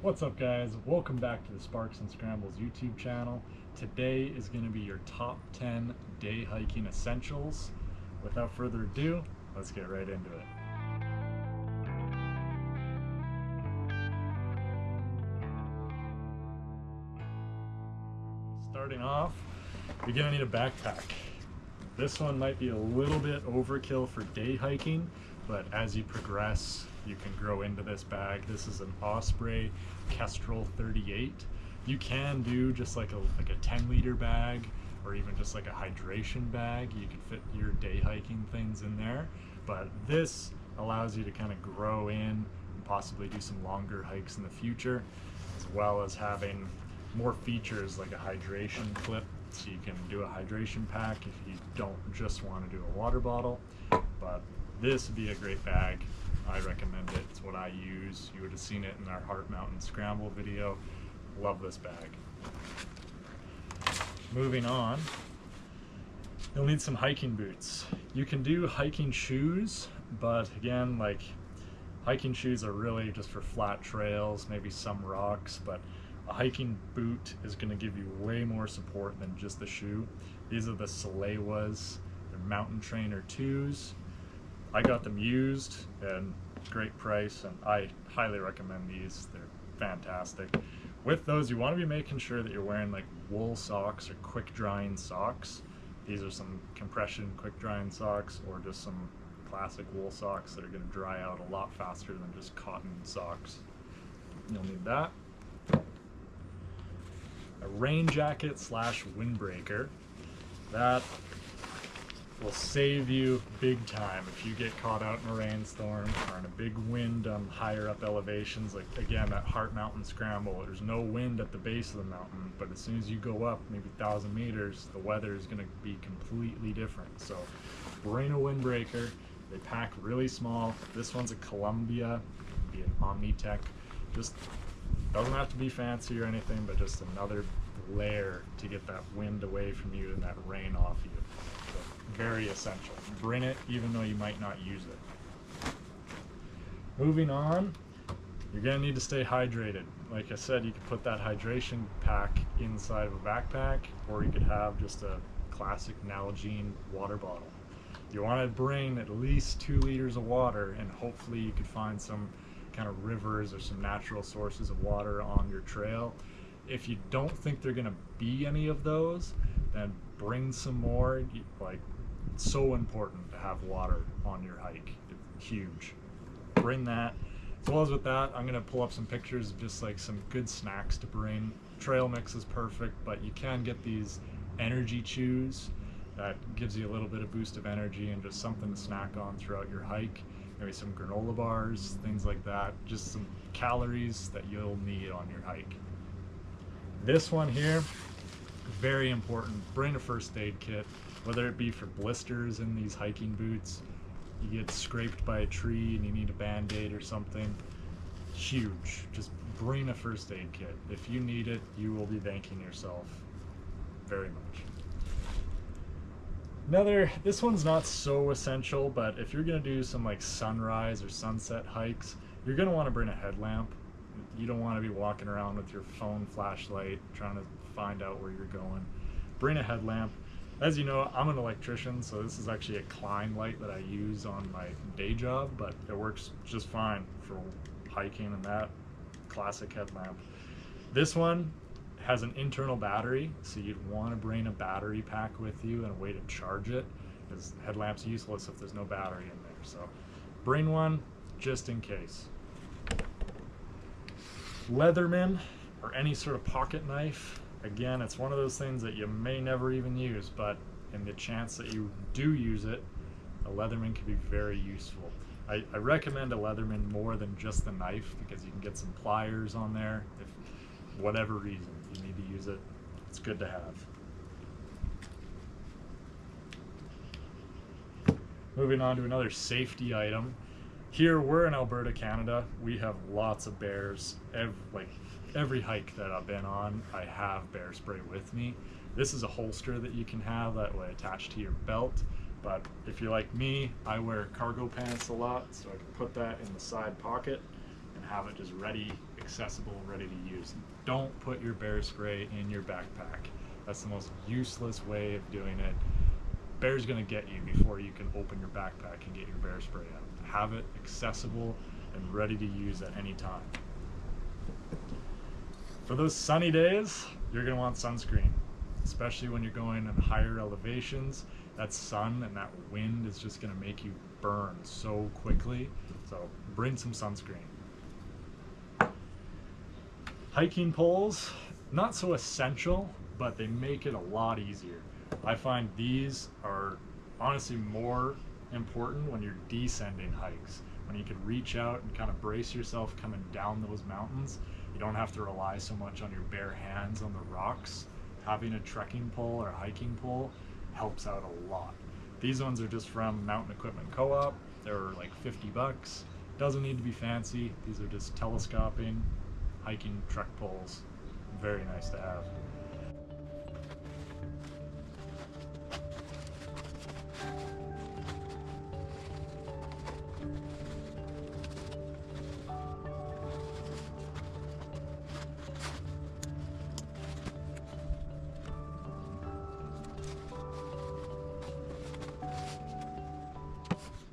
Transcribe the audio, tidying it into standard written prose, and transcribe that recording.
What's up, guys? Welcome back to the Sparks and Scrambles YouTube channel. Today is going to be your top 10 day hiking essentials. Without further ado, let's get right into it. Starting off, you're going to need a backpack. This one might be a little bit overkill for day hiking, but as you progress, you can grow into this bag. This is an Osprey Kestrel 38. You can do just like a 10-liter bag, or even just like a hydration bag. You can fit your day hiking things in there, but this allows you to kind of grow in and possibly do some longer hikes in the future, as well as having more features like a hydration clip, so you can do a hydration pack if you don't just want to do a water bottle. But this would be a great bag. I recommend it. It's what I use. You would have seen it in our Heart Mountain Scramble video. Love this bag. Moving on, you'll need some hiking boots. You can do hiking shoes, but again, like, hiking shoes are really just for flat trails, maybe some rocks, but a hiking boot is going to give you way more support than just the shoe. These are the Salewas. They're Mountain Trainer 2s. I got them used, and great price, and I highly recommend these. They're fantastic. With those, you want to be making sure that you're wearing like wool socks or quick drying socks. These are some compression quick drying socks, or just some classic wool socks that are going to dry out a lot faster than just cotton socks. You'll need that. A rain jacket slash windbreaker. That will save you big time if you get caught out in a rainstorm or in a big wind on higher up elevations. Like, again, that Heart Mountain Scramble, there's no wind at the base of the mountain, but as soon as you go up maybe 1,000 meters, the weather is going to be completely different. So bring a windbreaker. They pack really small. This one's a Columbia, be an Omnitech. Just doesn't have to be fancy or anything, but just another layer to get that wind away from you and that rain off you. So very essential. Bring it even though you might not use it. Moving on, you're going to need to stay hydrated. Like I said, you could put that hydration pack inside of a backpack, or you could have just a classic Nalgene water bottle. You want to bring at least 2 liters of water, and hopefully you could find some kind of rivers or some natural sources of water on your trail. If you don't think they're going to be any of those, then bring some more. Like, it's so important to have water on your hike. It's huge. Bring that. As well as with that, I'm going to pull up some pictures of just like some good snacks to bring. Trail mix is perfect, but you can get these energy chews that gives you a little bit of boost of energy and just something to snack on throughout your hike. Maybe some granola bars, things like that. Just some calories that you'll need on your hike. This one here, very important. Bring a first aid kit, whether it be for blisters in these hiking boots, you get scraped by a tree and you need a band-aid or something. Huge. Just bring a first aid kit. If you need it, you will be thanking yourself very much. This one's not so essential, but if you're going to do some like sunrise or sunset hikes, you're going to want to bring a headlamp. You don't want to be walking around with your phone flashlight trying to find out where you're going. Bring a headlamp. As you know, I'm an electrician, so this is actually a Klein light that I use on my day job, but it works just fine for hiking and that. Classic headlamp. This one has an internal battery, so you'd want to bring a battery pack with you and a way to charge it, because the headlamp's useless if there's no battery in there. So bring one just in case. Leatherman, or any sort of pocket knife. Again, it's one of those things that you may never even use, but in the chance that you do use it, a Leatherman can be very useful. I recommend a Leatherman more than just the knife, because you can get some pliers on there. If whatever reason you need to use it, it's good to have. Moving on to another safety item. Here, we're in Alberta, Canada. We have lots of bears. Every hike that I've been on, I have bear spray with me. This is a holster that you can have that way attached to your belt. But if you're like me, I wear cargo pants a lot, so I can put that in the side pocket and have it just ready, accessible, ready to use. Don't put your Bearspray in your backpack. That's the most useless way of doing it. Bear's gonna get you before you can open your backpack and get your Bearspray out. Have it accessible and ready to use at any time. For those sunny days, you're gonna want sunscreen, especially when you're going in higher elevations. That sun and that wind is just gonna make you burn so quickly. So bring some sunscreen. Hiking poles, not so essential, but they make it a lot easier. I find these are honestly more important when you're descending hikes, when you can reach out and kind of brace yourself coming down those mountains. You don't have to rely so much on your bare hands on the rocks. Having a trekking pole or hiking pole helps out a lot. These ones are just from Mountain Equipment Co-op. They're like 50 bucks. Doesn't need to be fancy. These are just telescoping, hiking trek poles. Very nice to have.